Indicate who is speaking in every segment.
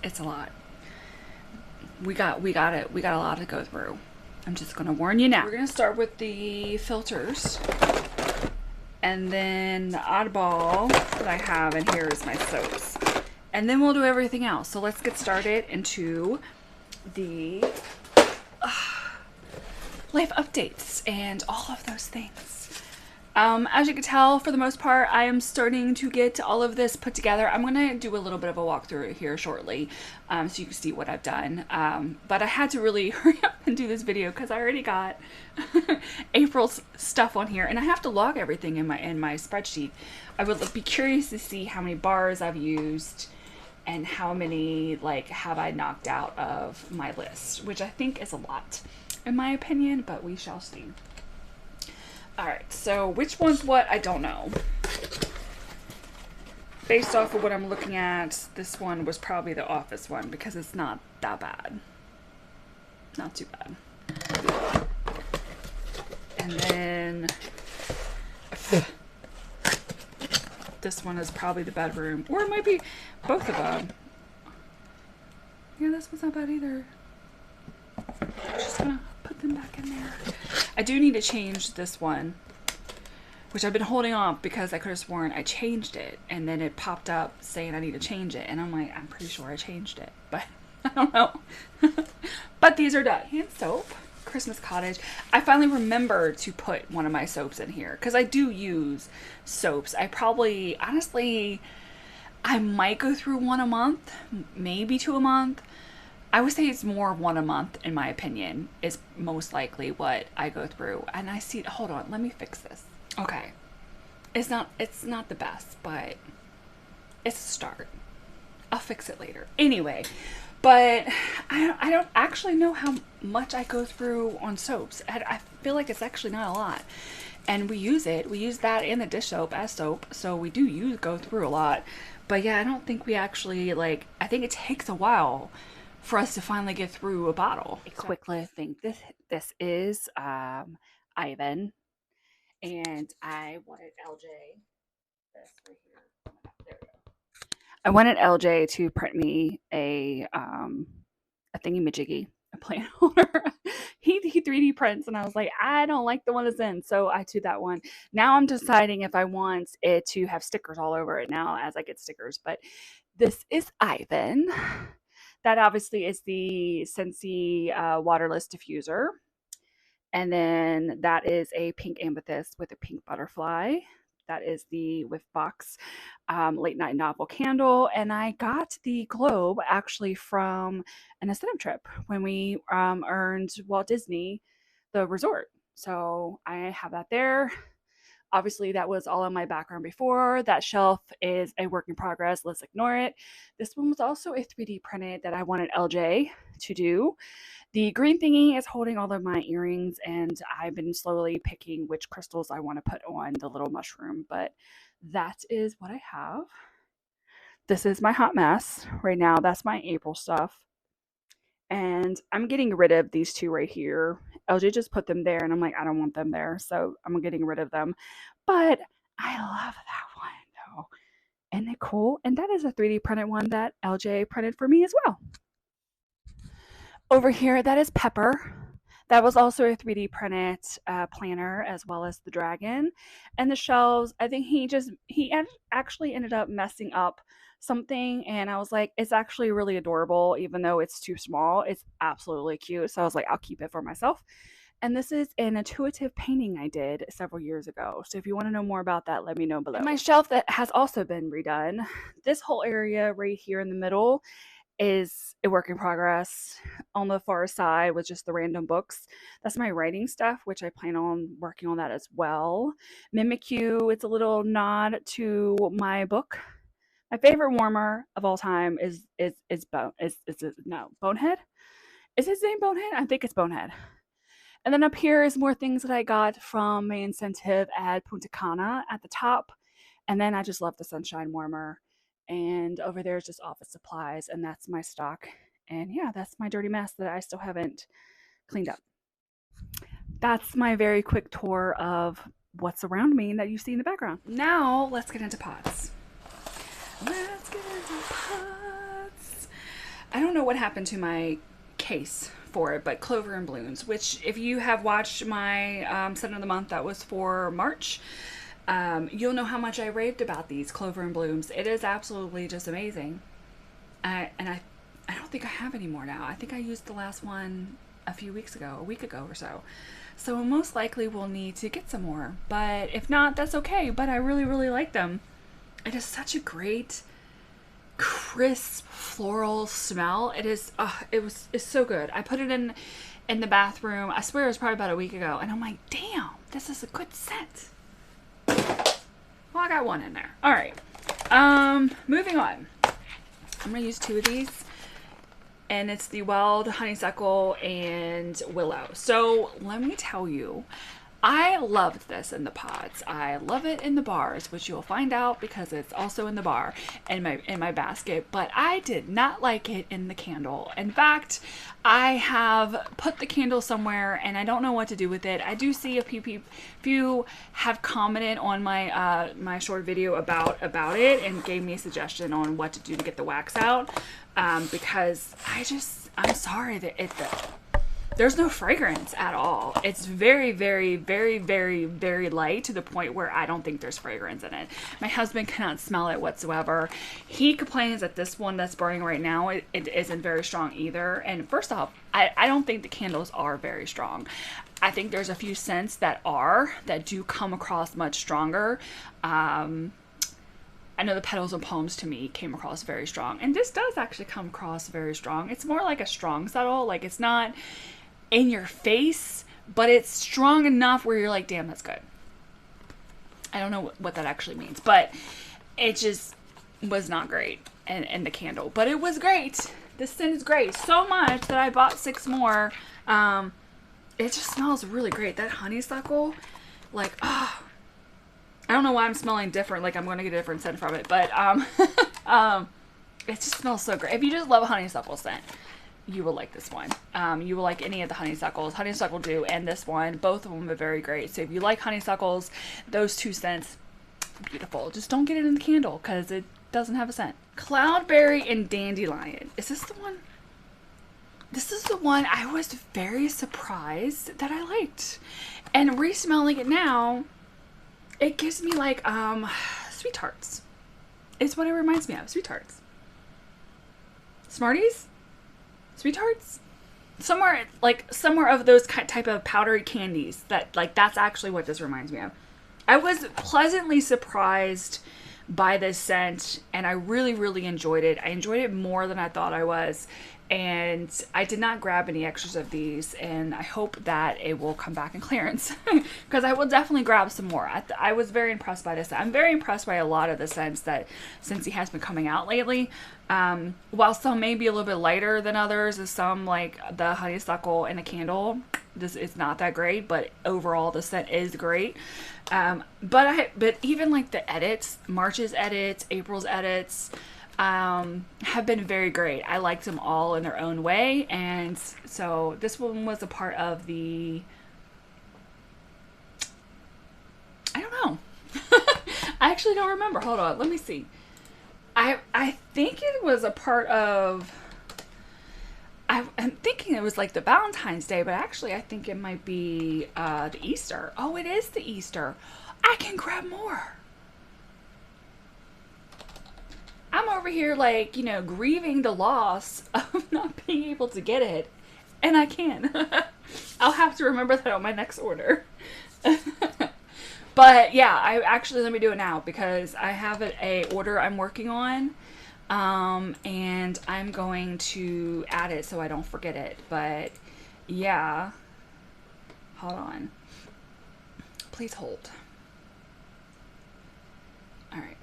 Speaker 1: It's a lot. We got a lot to go through. I'm just gonna warn you now. We're gonna start with the filters, and then the oddball that I have in here is my soaps, and then we'll do everything else. So let's get started into the life updates and all of those things. As you can tell, for the most part, I am starting to get all of this put together. I'm going to do a little bit of a walkthrough here shortly, so you can see what I've done. But I had to really hurry up and do this video because I already got April's stuff on here, and I have to log everything in my spreadsheet. I would be curious to see how many bars I've used and how many have I knocked out of my list, which I think is a lot in my opinion, but we shall see. Alright, so which one's what, I don't know. Based off of what I'm looking at, this one was probably the office one because it's not that bad. Not too bad. And then this one is probably the bedroom. Or it might be both of them. Yeah, this one's not bad either. I'm just gonna put them back in there. I do need to change this one, which I've been holding off because I could have sworn I changed it, and then it popped up saying I need to change it, and I'm like, I'm pretty sure I changed it, but I don't know. But these are done. Hand soap, Christmas Cottage. I finally remembered to put one of my soaps in here because I do use soaps. I probably, honestly, I might go through one a month, maybe two a month. I would say it's more one a month, in my opinion, is most likely what I go through. And I see, hold on, let me fix this. Okay. It's not the best, but it's a start. I'll fix it later. Anyway, but I don't actually know how much I go through on soaps. I feel like it's actually not a lot. And we use it. We use that and the dish soap as soap. So we do go through a lot. But yeah, I don't think we actually, I think it takes a while for us to finally get through a bottle. A quick little thing. This is Ivan, and I wanted LJ. This right here. There we go. I wanted LJ to print me a thingy-majiggy, a plant holder. he 3D prints, and I was like, I don't like the one that's in, so I did that one. Now I'm deciding if I want it to have stickers all over it now as I get stickers. But this is Ivan. That obviously is the Scentsy waterless diffuser. And then that is a pink amethyst with a pink butterfly. That is the Whiff Box late night novel candle. And I got the globe actually from an incentive trip when we earned Walt Disney the resort. So I have that there. Obviously, that was all in my background before. That shelf is a work in progress. Let's ignore it. This one was also a 3D printed that I wanted LJ to do. The green thingy is holding all of my earrings, and I've been slowly picking which crystals I want to put on the little mushroom, but that is what I have. This is my hot mess right now. That's my April stuff. And I'm getting rid of these two right here. LJ just put them there, and I'm like, I don't want them there, so I'm getting rid of them. But I love that one, though. Isn't it cool? And that is a 3D printed one that LJ printed for me as well. Over here, that is Pepper. That was also a 3D printed planner, as well as the dragon. And the shelves, I think he actually ended up messing up something, and I was like, it's actually really adorable, even though it's too small. It's absolutely cute, so I was like, I'll keep it for myself. And this is an intuitive painting I did several years ago, so if you want to know more about that, let me know below. And my shelf that has also been redone. This whole area right here in the middle is a work in progress. On the far side was just the random books. That's my writing stuff, which I plan on working on that as well. Mimikyu, it's a little nod to my book. My favorite warmer of all time is Bonehead? Is his name Bonehead? I think it's Bonehead. And then up here is more things that I got from my incentive at Punta Cana at the top. And then I just love the sunshine warmer. And over there is just office supplies, and that's my stock. And yeah, that's my dirty mess that I still haven't cleaned up. That's my very quick tour of what's around me that you see in the background. Now let's get into pots. Let's get into pots. I don't know what happened to my case for it, but Clover and Blooms, which if you have watched my scent of the month that was for March, you'll know how much I raved about these Clover and Blooms. It is absolutely just amazing. I don't think I have any more now. I think I used the last one a few weeks ago, a week ago or so. So most likely we'll need to get some more. But if not, that's okay. But I really, really like them. It is such a great, crisp, floral smell. It is, it's so good. I put it in the bathroom. I swear it was probably about a week ago. And I'm like, damn, this is a good scent. Well, I got one in there. All right. Moving on. I'm going to use 2 of these. And it's the Wild Honeysuckle and Willow. So let me tell you, I loved this in the pods. I love it in the bars, which you'll find out because it's also in the bar in my basket. But I did not like it in the candle. In fact, I have put the candle somewhere and I don't know what to do with it. I do see a few have commented on my my short video about it and gave me a suggestion on what to do to get the wax out. Because I'm sorry that there's no fragrance at all. It's very, very, very, very, very light to the point where I don't think there's fragrance in it. My husband cannot smell it whatsoever. He complains that this one that's burning right now, it isn't very strong either. And first off, I don't think the candles are very strong. I think there's a few scents that do come across much stronger. I know the Petals and Palms to me came across very strong. And this does actually come across very strong. It's more like a strong subtle. Like it's not in your face, but it's strong enough where you're like, damn, that's good. I don't know what that actually means, but it just was not great in the candle. But it was great. This scent is great. So much that I bought 6 more. It just smells really great. That honeysuckle, like, oh. I don't know why I'm smelling different, like I'm going to get a different scent from it, but it just smells so great. If you just love a honeysuckle scent, you will like this one. You will like any of the honeysuckles. Honeysuckle Dew and this one, both of them are very great. So if you like honeysuckles, those 2 scents, beautiful. Just don't get it in the candle because it doesn't have a scent. Cloudberry and Dandelion. Is this the one? This is the one I was very surprised that I liked. And re-smelling it now, it gives me like Sweet Tarts. It's what it reminds me of. Sweet Tarts. Smarties? Sweet Tarts? Somewhere of those type of powdery candies. That's actually what this reminds me of. I was pleasantly surprised by this scent and I really, really enjoyed it. I enjoyed it more than I thought I was. And I did not grab any extras of these, and I hope that it will come back in clearance because I will definitely grab some more. I was very impressed by this. I'm very impressed by a lot of the scents that Scentsy has been coming out lately. While some may be a little bit lighter than others, as some like the honeysuckle and the candle, this is not that great, but overall the scent is great. But even like the edits, March's edits, April's edits, have been very great. I liked them all in their own way, and so this one was a part of the, I don't know. I actually don't remember. Hold on, let me see. I think it was a part of, I'm thinking it was like the Valentine's Day, but actually I think it might be the Easter. Oh, it is the Easter. I can grab more. I'm over here like, grieving the loss of not being able to get it. And I can. I'll have to remember that on my next order. But yeah, let me do it now because I have a order I'm working on. And I'm going to add it so I don't forget it. But yeah, hold on. Please hold. All right.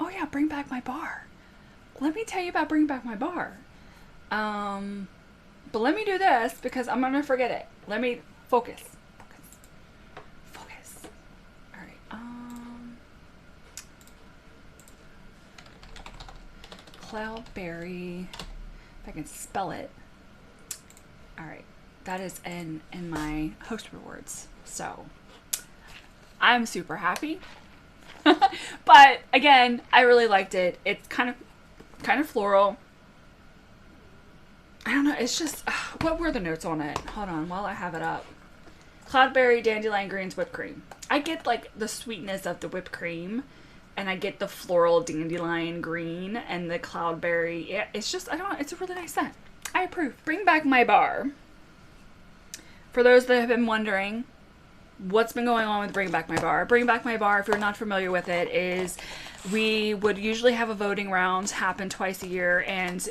Speaker 1: Oh yeah, bring back my bar. Let me tell you about bring back my bar. But let me do this because I'm gonna forget it. Let me focus. All right. Cloudberry. If I can spell it. All right. That is in my host rewards. So I'm super happy. But again, I really liked it. It's kind of kind of floral. I don't know. It's just, what were the notes on it? Hold on while I have it up. Cloudberry, dandelion greens, whipped cream. I get like the sweetness of the whipped cream, and I get the floral dandelion green and the cloudberry. Yeah, it's just, I don't know. It's a really nice scent. I approve. Bring Back My Bar. For those that have been wondering what's been going on with Bring Back My Bar. Bring Back My Bar, if you're not familiar with it, is we would usually have a voting round happen twice a year, and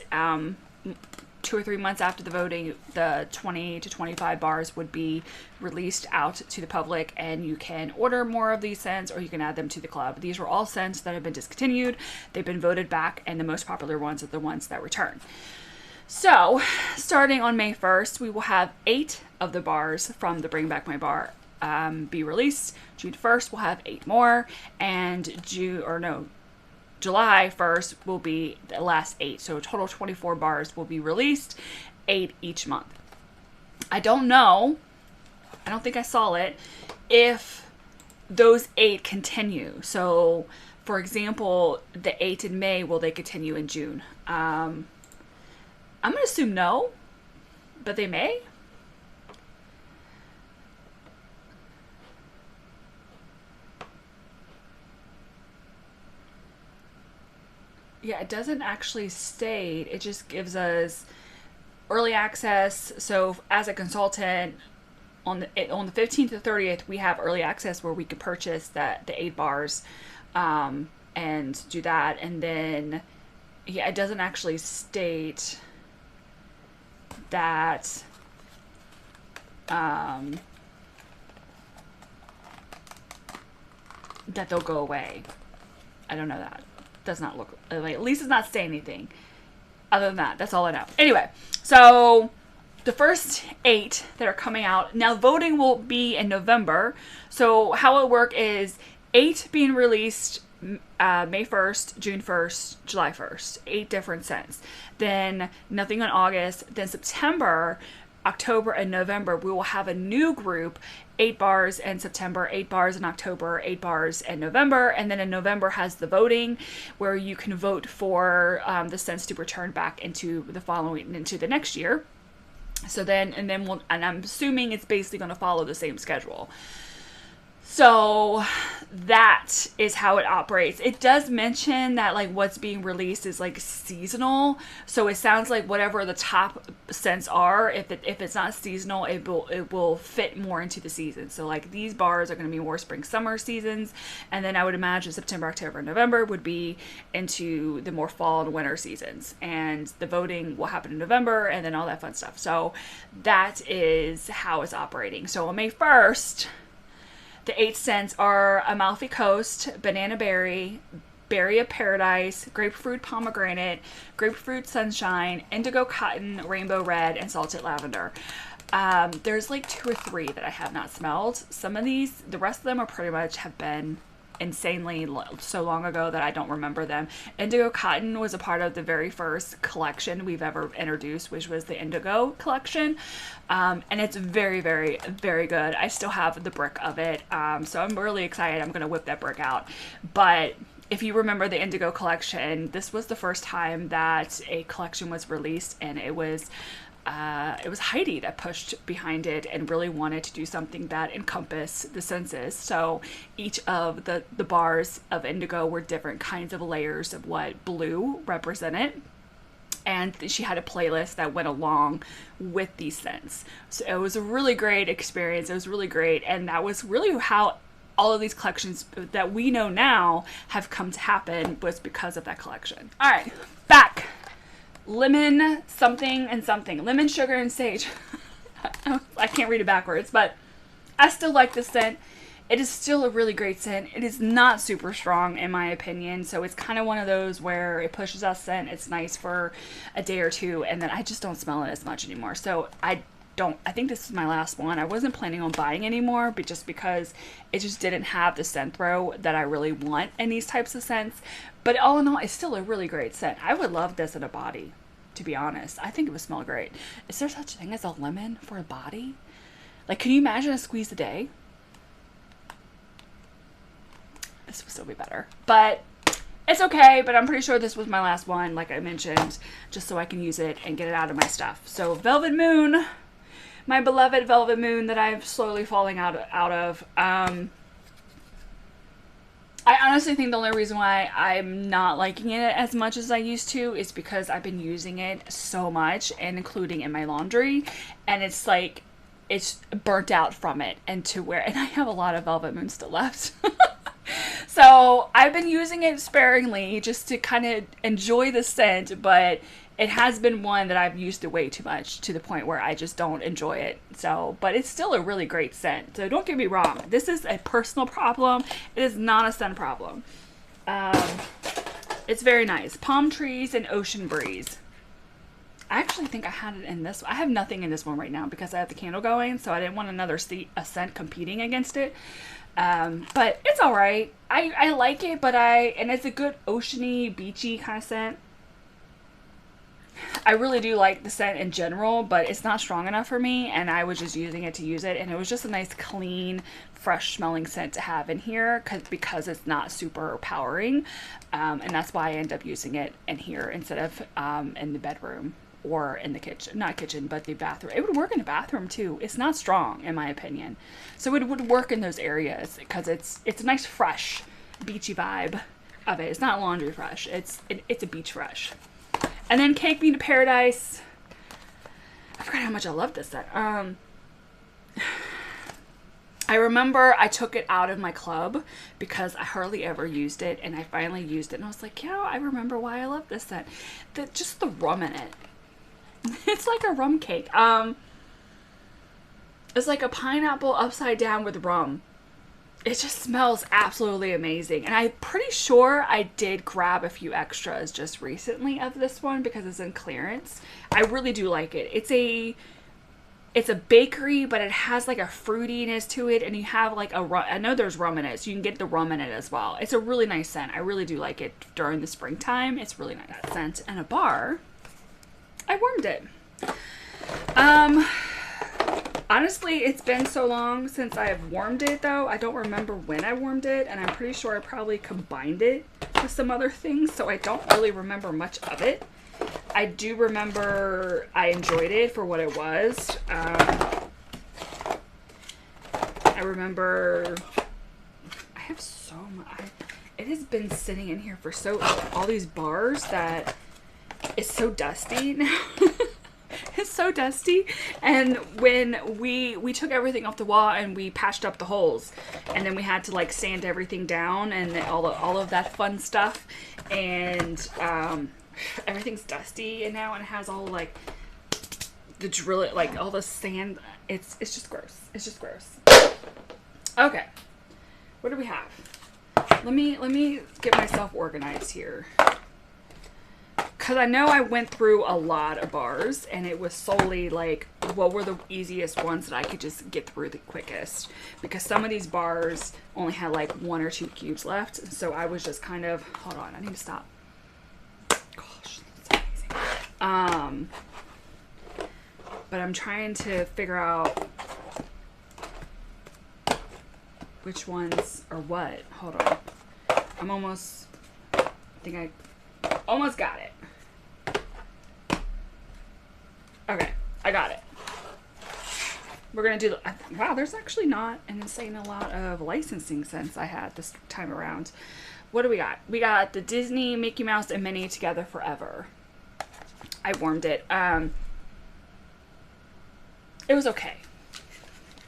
Speaker 1: 2 or 3 months after the voting, the 20 to 25 bars would be released out to the public, and you can order more of these scents or you can add them to the club. These were all scents that have been discontinued. They've been voted back, and the most popular ones are the ones that return. So, starting on May 1st, we will have 8 of the bars from the Bring Back My Bar be released. June 1st, we'll have 8 more, and July 1st will be the last 8. So a total 24 bars will be released, 8 each month. I don't know, I don't think I saw it, if those 8 continue. So, for example, the 8 in May, will they continue in June? I'm going to assume no, but they may. Yeah, it doesn't actually state. It just gives us early access. So as a consultant, on the 15th to 30th, we have early access where we could purchase the 8 bars and do that. And then, yeah, it doesn't actually state that that they'll go away. I don't know that. Does not look, like, at least it's not saying anything other than that. That's all I know. Anyway, so the first 8 that are coming out now, voting will be in November. So how it'll work is 8 being released May 1st, June 1st, July 1st, 8 different scents. Then nothing in August. Then September, October, and November, we will have a new group, 8 bars in September, 8 bars in October, 8 bars in November. And then in November has the voting, where you can vote for the scents to return back into the next year. So then, and I'm assuming it's basically going to follow the same schedule. So that is how it operates. It does mention that, like, what's being released is like seasonal. So it sounds like whatever the top scents are, if it's not seasonal, it will fit more into the season. So like these bars are going to be more spring summer seasons, and then I would imagine September, October, and November would be into the more fall and winter seasons. And the voting will happen in November, and then all that fun stuff. So that is how it's operating. So on May 1st, the 8 scents are Amalfi Coast, Banana Berry, Berry of Paradise, Grapefruit Pomegranate, Grapefruit Sunshine, Indigo Cotton, Rainbow Red, and Salted Lavender. There's like 2 or 3 that I have not smelled. Some of these, the rest of them are pretty much have been insanely so long ago that I don't remember them. Indigo Cotton was a part of the very first collection we've ever introduced, which was the Indigo collection. And it's very, very, very good. I still have the brick of it. So I'm really excited. I'm going to whip that brick out. But if you remember the Indigo collection, this was the first time that a collection was released, and it was Heidi that pushed behind it and really wanted to do something that encompassed the senses. So each of the bars of Indigo were different kinds of layers of what blue represented. And she had a playlist that went along with these scents. So it was a really great experience. It was really great. And that was really how all of these collections that we know now have come to happen, was because of that collection. All right, back. Lemon something and something. Lemon, sugar, and sage. I can't read it backwards, but I still like this scent. It is still a really great scent. It is not super strong in my opinion, so it's kind of one of those where it pushes out scent. It's nice for a day or two, and then I just don't smell it as much anymore. So I think this is my last one. I wasn't planning on buying anymore, but just because it just didn't have the scent throw that I really want in these types of scents. But all in all, it's still a really great scent. I would love this in a body, to be honest. I think it would smell great. Is there such a thing as a lemon for a body? Like, can you imagine a squeeze a day? This would still be better. But It's okay, but I'm pretty sure this was my last one, like I mentioned, just so I can use it and get it out of my stuff. So Velvet Moon, my beloved Velvet Moon that I'm slowly falling out of. I honestly think the only reason why I'm not liking it as much as I used to is because I've been using it so much and including in my laundry, and it's like it's burnt out from it and I have a lot of Velvet Moon still left. So I've been using it sparingly just to kind of enjoy the scent, but it has been one that I've used it way too much to the point where I just don't enjoy it. So, but it's still a really great scent. So don't get me wrong. This is a personal problem. It is not a scent problem. It's very nice. Palm Trees and Ocean Breeze. I actually think I had it in this. I have nothing in this one right now because I have the candle going, so I didn't want another a scent competing against it. But it's all right. I like it, and it's a good oceany, beachy kind of scent. I really do like the scent in general, but it's not strong enough for me, and I was just using it to use it, and it was just a nice, clean, fresh smelling scent to have in here because it's not super powering, and that's why I end up using it in here instead of in the bedroom or in the kitchen. Not kitchen, but the bathroom. It would work in the bathroom too. It's not strong in my opinion, so it would work in those areas because it's a nice, fresh, beachy vibe of it. It's not laundry fresh. It's a beach fresh. And then Cake Me to Paradise. I forgot how much I love this scent. I remember I took it out of my club because I hardly ever used it, and I finally used it, and I was like, yeah, I remember why I love this scent. Just the rum in it. It's like a rum cake. It's like a pineapple upside down with rum. It just smells absolutely amazing. And I'm pretty sure I did grab a few extras just recently of this one because it's in clearance. I really do like it. It's a bakery, but it has like a fruitiness to it, and you have like a rum. I know there's rum in it, so you can get the rum in it as well. It's a really nice scent. I really do like it during the springtime. It's really nice scent. And a bar, I warmed it. Honestly, it's been so long since I have warmed it though. I don't remember when I warmed it, and I'm pretty sure I probably combined it with some other things, so I don't really remember much of it. I do remember I enjoyed it for what it was. I remember I have so much. It has been sitting in here for all these bars that it's so dusty now. It's so dusty, and when we took everything off the wall and we patched up the holes, and then we had to like sand everything down and all of that fun stuff, and everything's dusty and now it has all like the like all the sand. It's just gross. It's just gross. Okay, what do we have? Let me get myself organized here. Because I know I went through a lot of bars, and it was solely like, what were the easiest ones that I could just get through the quickest? Because some of these bars only had like 1 or 2 cubes left, so I was just kind of, hold on, I need to stop. Gosh, that's amazing. But I'm trying to figure out which ones are what. Hold on. I think I almost got it. Okay, I got it. We're gonna do wow, there's actually not an insane a lot of licensing scents I had this time around. What do we got? We got the Disney, Mickey Mouse, and Minnie Together Forever. I warmed it. It was okay.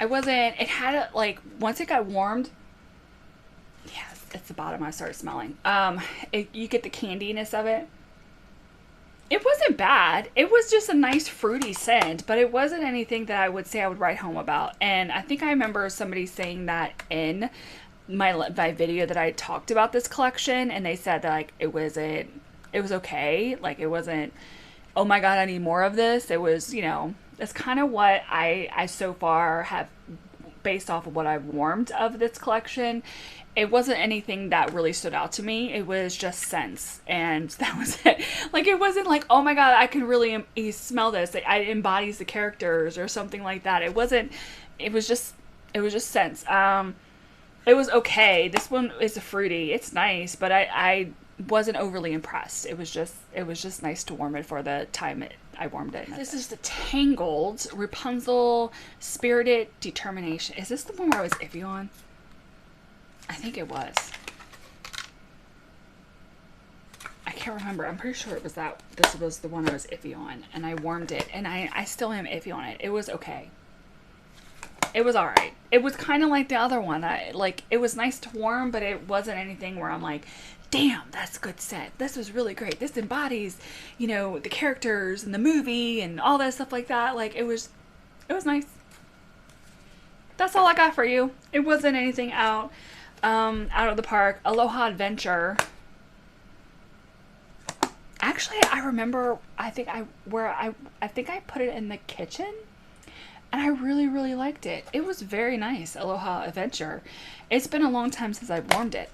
Speaker 1: It had like, once it got warmed, yes, it's the bottom I started smelling. You get the candiness of it. It wasn't bad. It was just a nice fruity scent, but it wasn't anything that I would say I would write home about. And I think I remember somebody saying that in my video that I talked about this collection, and they said that like it was okay. Like it wasn't, oh my god, I need more of this. It was, that's kind of what I so far have based off of what I've warmed of this collection. It wasn't anything that really stood out to me. It was just scents, and that was it. Like, it wasn't like, oh my god, I can really smell this. It embodies the characters or something like that. It wasn't. It was just scents. It was okay. This one is a fruity. It's nice, but I wasn't overly impressed. It was just nice to warm it for the time I warmed it. This is the Tangled Rapunzel Spirited Determination. Is this the one where I was iffy on? I think it was. I can't remember. I'm pretty sure it was that. This was the one I was iffy on, and I warmed it, and I still am iffy on it. It was okay. It was alright. It was kind of like the other one. It was nice to warm, but it wasn't anything where I'm like, damn, that's a good scent. This was really great. This embodies, you know, the characters and the movie and all that stuff like that. Like, it was nice. That's all I got for you. It wasn't anything out of the park. Aloha Adventure. Actually, I remember, I think I put it in the kitchen. And I really, really liked it. It was very nice. Aloha Adventure. It's been a long time since I've warmed it.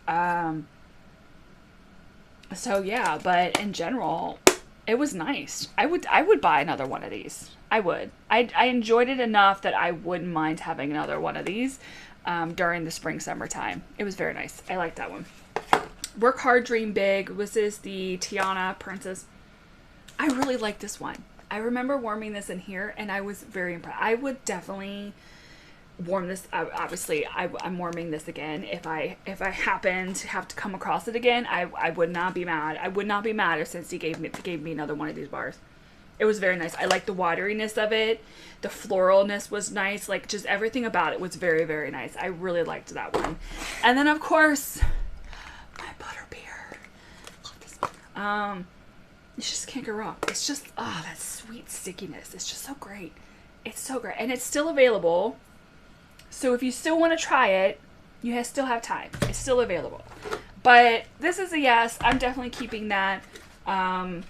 Speaker 1: So yeah, but in general, it was nice. I would buy another one of these. I would. I enjoyed it enough that I wouldn't mind having another one of these during the spring, summertime. It was very nice. I liked that one. Work Hard, Dream Big. This is the Tiana Princess. I really like this one. I remember warming this in here, and I was very impressed. I would definitely warm this. Obviously, I'm warming this again. If I happen to have to come across it again, I would not be mad. I would not be mad if Scentsy gave me another one of these bars. It was very nice. I like the wateriness of it. The floralness was nice. Like, just everything about it was very, very nice. I really liked that one. And then, of course, my Butterbeer. Love this one. You just can't go wrong. It's just, that sweet stickiness. It's just so great. It's so great. And it's still available. So if you still want to try it, you still have time. It's still available. But this is a yes. I'm definitely keeping that to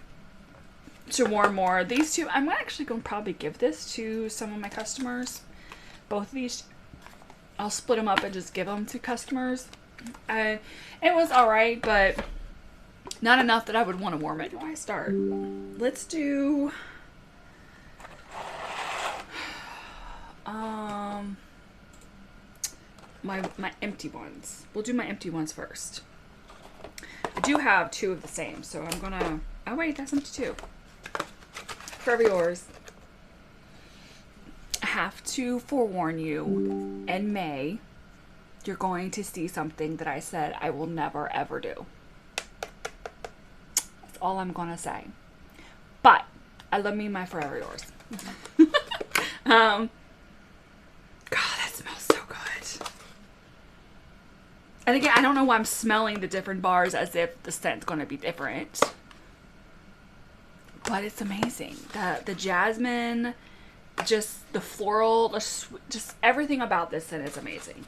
Speaker 1: warm more. These two, I'm actually going to probably give this to some of my customers. Both of these, I'll split them up and just give them to customers. It was alright, but not enough that I would want to warm it. Where do I start? Let's do my empty ones. We'll do my empty ones first. I do have two of the same, so I'm gonna, oh wait, that's empty too. Forever Yours. I have to forewarn you, in May, you're going to see something that I said I will never ever do. That's all I'm gonna say. But I love me my Forever Yours. God, that smells so good. And again, I don't know why I'm smelling the different bars as if the scent's gonna be different. But it's amazing. The jasmine, just the floral, just everything about this scent is amazing.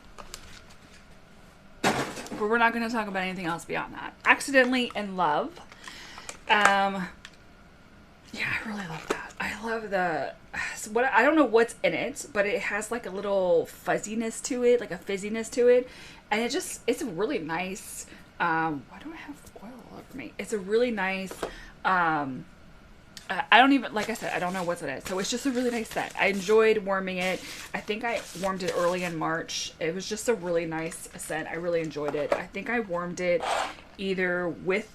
Speaker 1: But we're not going to talk about anything else beyond that. Accidentally in Love. Yeah, I really love that. I love I don't know what's in it, but it has like a little fuzziness to it, like a fizziness to it. And it's a really nice, why do I have oil all over me? It's a really nice, I don't even, like I said, I don't know what's in it. So it's just a really nice scent. I enjoyed warming it. I think I warmed it early in March. It was just a really nice scent. I really enjoyed it. I think I warmed it either with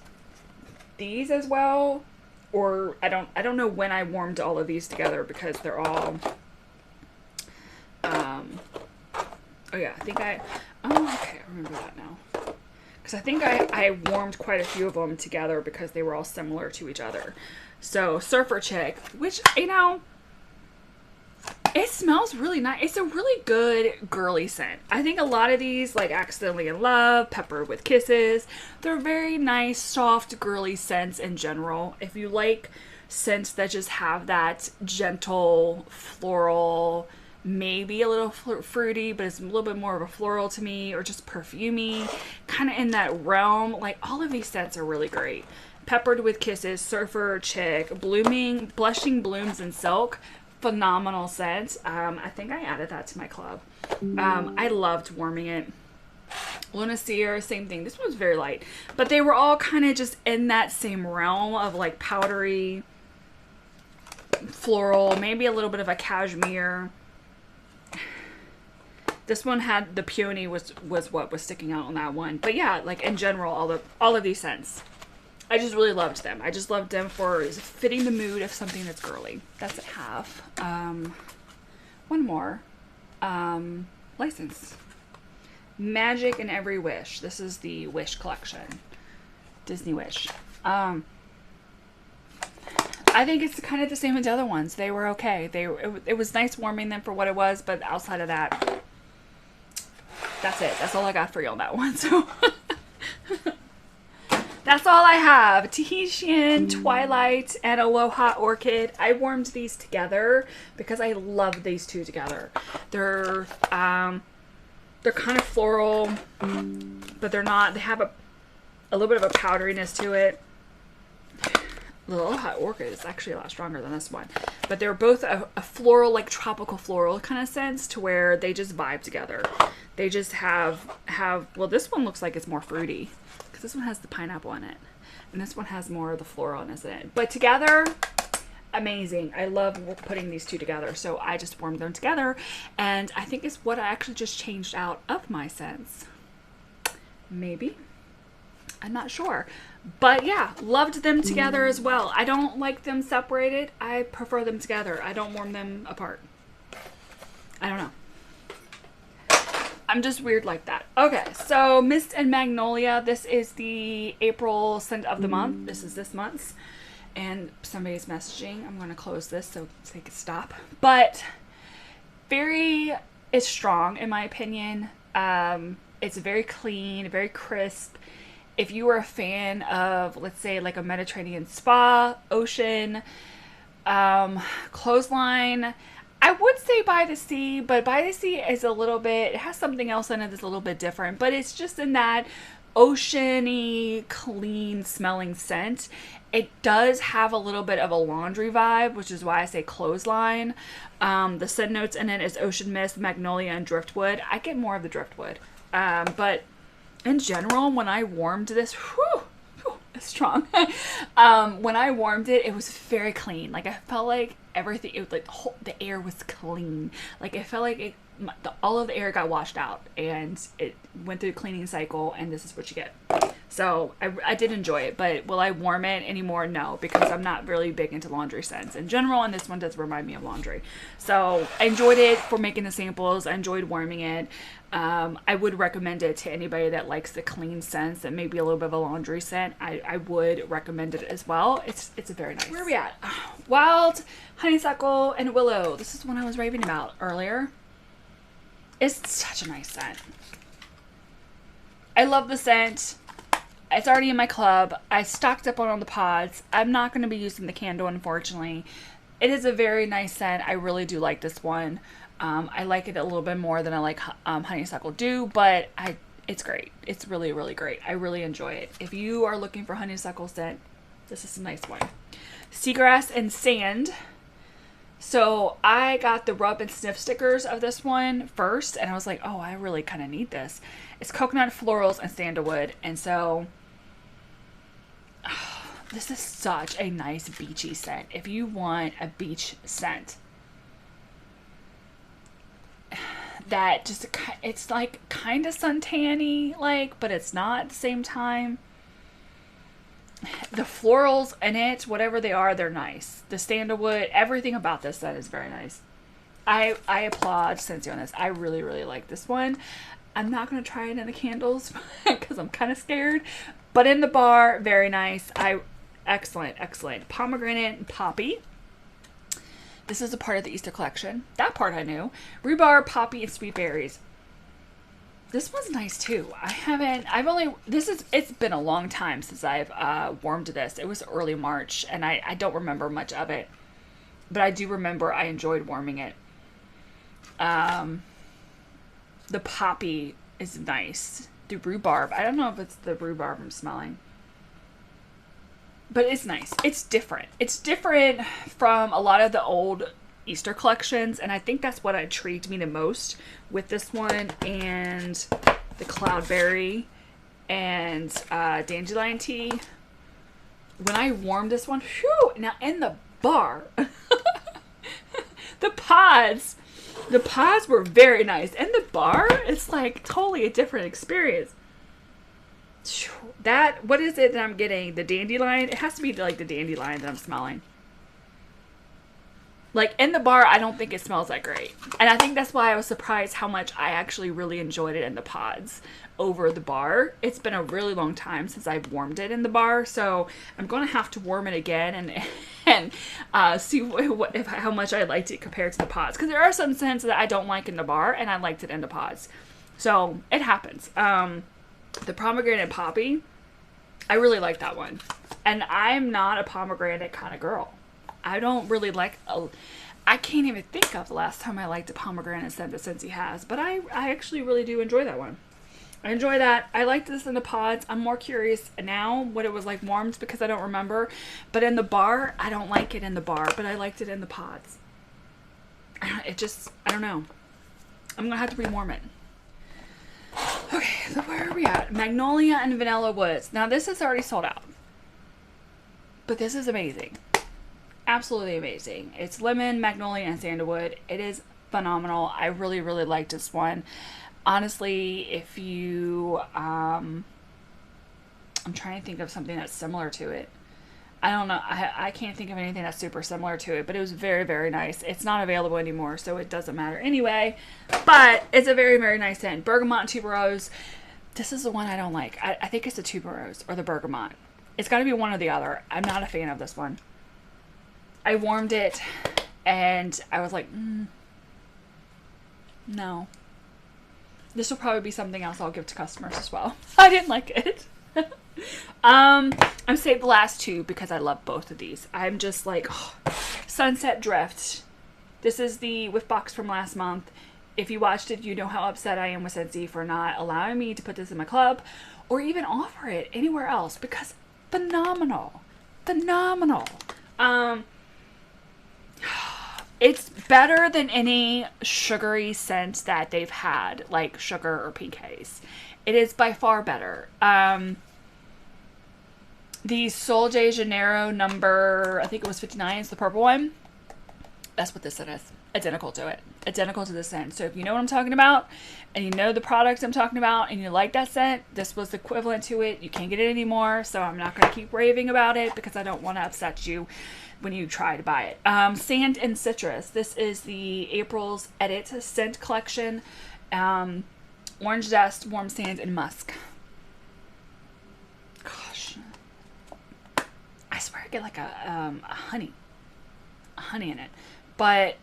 Speaker 1: these as well, or I don't know when I warmed all of these together because they're all, oh yeah, I think okay, I remember that now. Because I think I warmed quite a few of them together because they were all similar to each other. So, Surfer Chick, which, you know, it smells really nice. It's a really good girly scent. I think a lot of these, like Accidentally in Love, Peppered with Kisses, they're very nice, soft, girly scents in general. If you like scents that just have that gentle, floral, maybe a little fruity, but it's a little bit more of a floral to me, or just perfumey, kind of in that realm, like all of these scents are really great. Peppered with Kisses, Surfer Chick, Blushing Blooms and Silk. Phenomenal scent. I think I added that to my club. I loved warming it. Luna Sear, same thing. This one was very light. But they were all kind of just in that same realm of like powdery, floral, maybe a little bit of a cashmere. This one had the peony was what was sticking out on that one. But yeah, like in general, all of these scents. I just really loved them. I just loved them for fitting the mood of something that's girly. That's what I have. One more. License. Magic in Every Wish. This is the Wish collection. Disney Wish. I think it's kind of the same as the other ones. They were okay. It was nice warming them for what it was, but outside of that, that's it. That's all I got for you on that one. So that's all I have. Tahitian, Twilight, and Aloha Orchid. I warmed these together because I love these two together. They're kind of floral, but they're not. They have a little bit of a powderiness to it. The Aloha Orchid is actually a lot stronger than this one. But they're both a floral, like tropical floral kind of sense to where they just vibe together. They just have well, this one looks like it's more fruity because this one has the pineapple in it. And this one has more of the floralness in it. But together, amazing. I love putting these two together. So I just warmed them together. And I think it's what I actually just changed out of my scents. Maybe. I'm not sure. But yeah, loved them together as well. I don't like them separated. I prefer them together. I don't warm them apart. I don't know. I'm just weird like that. Okay, so Mist and Magnolia. This is the April scent of the month. This is this month's. And somebody's messaging. I'm going to close this so they can stop. But it's strong in my opinion. It's very clean, very crisp. If you are a fan of, let's say, like a Mediterranean spa, ocean, clothesline, I would say By the Sea, but By the Sea is a little bit, it has something else in it that's a little bit different, but it's just in that oceany, clean smelling scent. It does have a little bit of a laundry vibe, which is why I say clothesline. The scent notes in it is ocean mist, magnolia, and driftwood. I get more of the driftwood, but in general, when I warmed this, it's strong. When I warmed it, it was very clean. Like I felt like everything, it was like the air was clean. Like it felt like all of the air got washed out and it went through the cleaning cycle, and this is what you get. So I did enjoy it, but will I warm it anymore? No, because I'm not really big into laundry scents in general, and this one does remind me of laundry. So I enjoyed it for making the samples. I enjoyed warming it. I would recommend it to anybody that likes the clean scents and maybe a little bit of a laundry scent. I would recommend it as well. It's a very nice. Where are we at? Wild, honeysuckle, and willow. This is one I was raving about earlier. It's such a nice scent. I love the scent. It's already in my club. I stocked up on all the pods. I'm not going to be using the candle, unfortunately. It is a very nice scent. I really do like this one. I like it a little bit more than I like honeysuckle dew, but it's great. It's really, really great. I really enjoy it. If you are looking for honeysuckle scent, this is a nice one. Seagrass and sand. So I got the rub and sniff stickers of this one first, and I was like, oh, I really kind of need this. It's coconut, florals, and sandalwood, and so this is such a nice beachy scent. If you want a beach scent that just, it's like kind of suntan-y, like, but it's not at the same time. The florals in it, whatever they are, they're nice. The sandalwood, everything about this scent is very nice. I applaud Scentsy on this. I really, really like this one. I'm not going to try it in the candles because I'm kind of scared. But in the bar, very nice. Excellent, excellent. Pomegranate and poppy. This is a part of the Easter collection. That part I knew. Rhubarb, poppy, and sweet berries. This one's nice too. It's been a long time since I've warmed this. It was early March and I don't remember much of it. But I do remember I enjoyed warming it. The poppy is nice. The rhubarb, I don't know if it's the rhubarb I'm smelling. But it's nice. It's different. It's different from a lot of the old Easter collections, and I think that's what intrigued me the most with this one and the cloudberry and dandelion tea. When I warmed this one, whew, now in the bar, the pods were very nice. In the bar, it's like totally a different experience. That, what is it that I'm getting? The dandelion? It has to be like the dandelion that I'm smelling. Like, in the bar, I don't think it smells that great. And I think that's why I was surprised how much I actually really enjoyed it in the pods over the bar. It's been a really long time since I've warmed it in the bar, so I'm going to have to warm it again and see how much I liked it compared to the pods. Because there are some scents that I don't like in the bar, and I liked it in the pods. So, it happens. The pomegranate poppy, I really like that one. And I'm not a pomegranate kind of girl. I don't really like, I can't even think of the last time I liked a pomegranate scent that Scentsy has, but I actually really do enjoy that one. I enjoy that. I liked this in the pods. I'm more curious now what it was like warmed because I don't remember, but in the bar, I don't like it in the bar, but I liked it in the pods. I don't know. I'm going to have to rewarm it. Okay, so where are we at? Magnolia and Vanilla Woods. Now this is already sold out, but this is amazing. Absolutely amazing. It's lemon, magnolia, and sandalwood. It is phenomenal. I really, really liked this one. Honestly, if you, I'm trying to think of something that's similar to it. I don't know. I can't think of anything that's super similar to it, but it was very, very nice. It's not available anymore, so it doesn't matter anyway. But it's a very, very nice scent. Bergamot and tuberose. This is the one I don't like. I think it's the tuberose or the bergamot. It's got to be one or the other. I'm not a fan of this one. I warmed it and I was like, no. This will probably be something else I'll give to customers as well. I didn't like it. I'm saved the last two because I love both of these. I'm just like, Sunset Drift. This is the whiff box from last month. If you watched it, you know how upset I am with Scentsy for not allowing me to put this in my club or even offer it anywhere else because phenomenal. Phenomenal. It's better than any sugary scent that they've had, like sugar or pink haze. It is by far better. The Sol de Janeiro number, I think it was 59, is the purple one. That's what this scent is. Identical to it. Identical to the scent. So if you know what I'm talking about, and you know the products I'm talking about, and you like that scent, this was equivalent to it. You can't get it anymore, so I'm not going to keep raving about it because I don't want to upset you when you try to buy it. Sand and Citrus. This is the April's Edit scent collection. Orange Zest, Warm Sand, and Musk. Gosh. I swear I get like a honey in it. But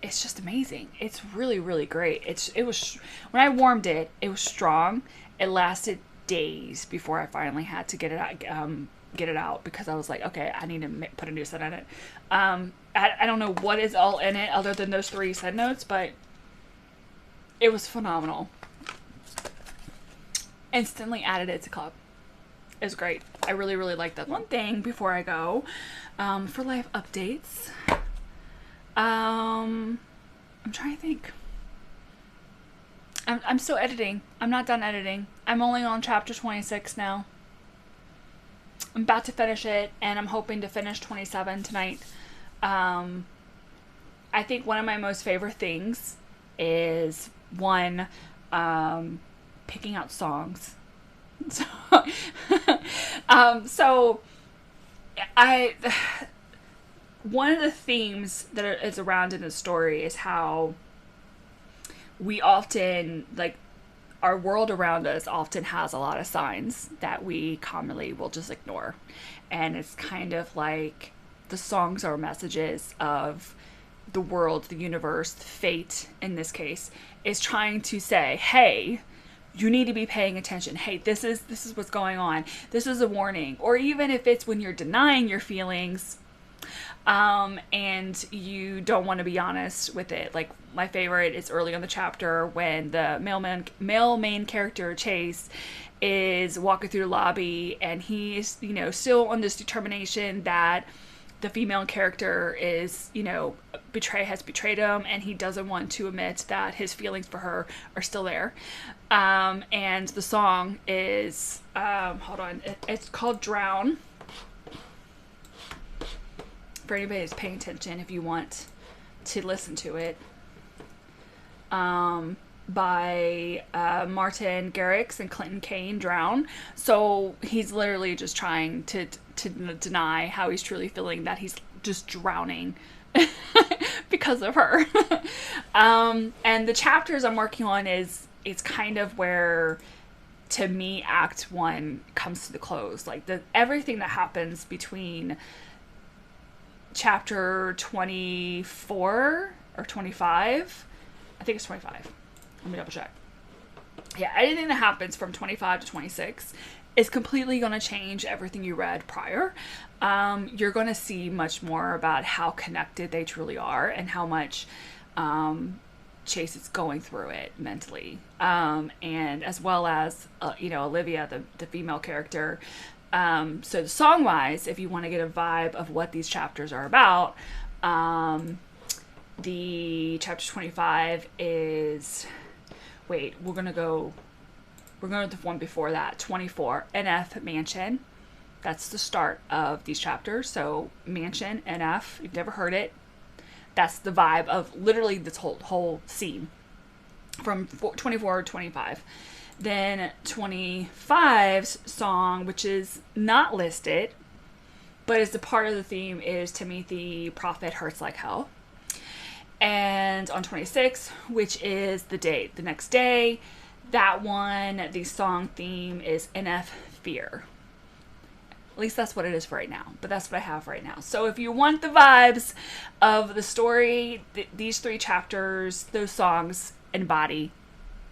Speaker 1: it's just amazing. It's really, really great. It was when I warmed it, it was strong. It lasted days before I finally had to get it out because I was like, okay, I need to put a new scent in it. I don't know what is all in it other than those 3 scent notes, but it was phenomenal. Instantly added it to club. It was great. I really, really liked that one. Thing before I go, for life updates. I'm trying to think. I'm still editing. I'm not done editing. I'm only on chapter 26 now. I'm about to finish it, and I'm hoping to finish 27 tonight. I think one of my most favorite things is one, picking out songs. So, one of the themes that is around in the story is how we often, like, our world around us often has a lot of signs that we commonly will just ignore. And it's kind of like the songs are messages of the world, the universe, fate in this case, is trying to say, hey, you need to be paying attention. Hey, this is what's going on. This is a warning. Or even if it's when you're denying your feelings, and you don't want to be honest with it. Like, my favorite is early on the chapter when the male main character, Chase, is walking through the lobby, and he's, still on this determination that the female character is, has betrayed him, and he doesn't want to admit that his feelings for her are still there. And the song is, hold on, it's called Drown. For anybody who's paying attention, if you want to listen to it. by Martin Garrix and Clinton Kane drown. So he's literally just trying to deny how he's truly feeling, that he's just drowning because of her. And the chapters I'm working on it's kind of where, to me, Act 1 comes to the close. Like, everything that happens between chapter 24 or 25, I think it's 25. Let me double check. Yeah, anything that happens from 25 to 26 is completely going to change everything you read prior. You're going to see much more about how connected they truly are, and how much Chase is going through it mentally. And as well as, Olivia, the female character. So song-wise, if you want to get a vibe of what these chapters are about, the chapter 25 is... Wait, we're going to go with the one before that. 24, NF Mansion. That's the start of these chapters. So Mansion, NF, you've never heard it. That's the vibe of literally this whole scene from 24 to 25. Then 25's song, which is not listed, but is a part of the theme, is To Meet the Prophet Hurts Like Hell. And on 26, which is the next day, that one, the song theme is NF Fear. At least that's what it is for right now, but that's what I have right now. So if you want the vibes of the story, these 3 chapters, those songs embody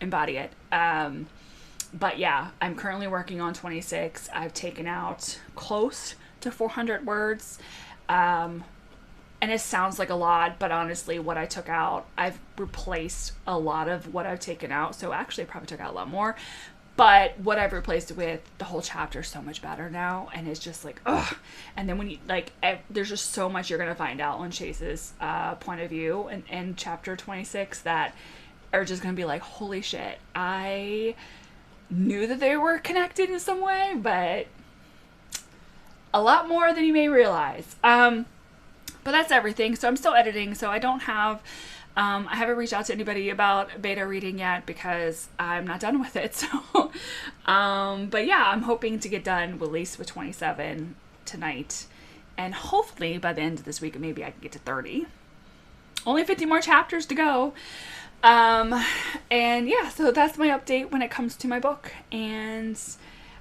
Speaker 1: it. But yeah, I'm currently working on 26. I've taken out close to 400 words. And it sounds like a lot, but honestly, what I took out, I've replaced a lot of what I've taken out. So actually, I probably took out a lot more. But what I've replaced it with, the whole chapter is so much better now. And it's just like, ugh. And then when you, there's just so much you're going to find out on Chase's point of view in chapter 26 that are just going to be like, holy shit. I knew that they were connected in some way, but a lot more than you may realize. But that's everything. So I'm still editing. So I don't have, I haven't reached out to anybody about beta reading yet because I'm not done with it. So, but yeah, I'm hoping to get done at least with 27 tonight. And hopefully by the end of this week, maybe I can get to 30. Only 50 more chapters to go. And yeah, so that's my update when it comes to my book. And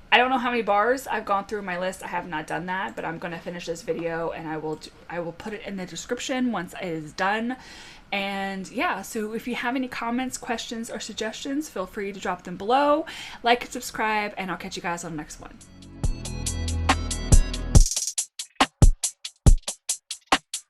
Speaker 1: I don't know how many bars I've gone through my list. I have not done that, but I'm going to finish this video and I will put it in the description once it is done. And yeah, so if you have any comments, questions, or suggestions, feel free to drop them below. Like and subscribe, and I'll catch you guys on the next one.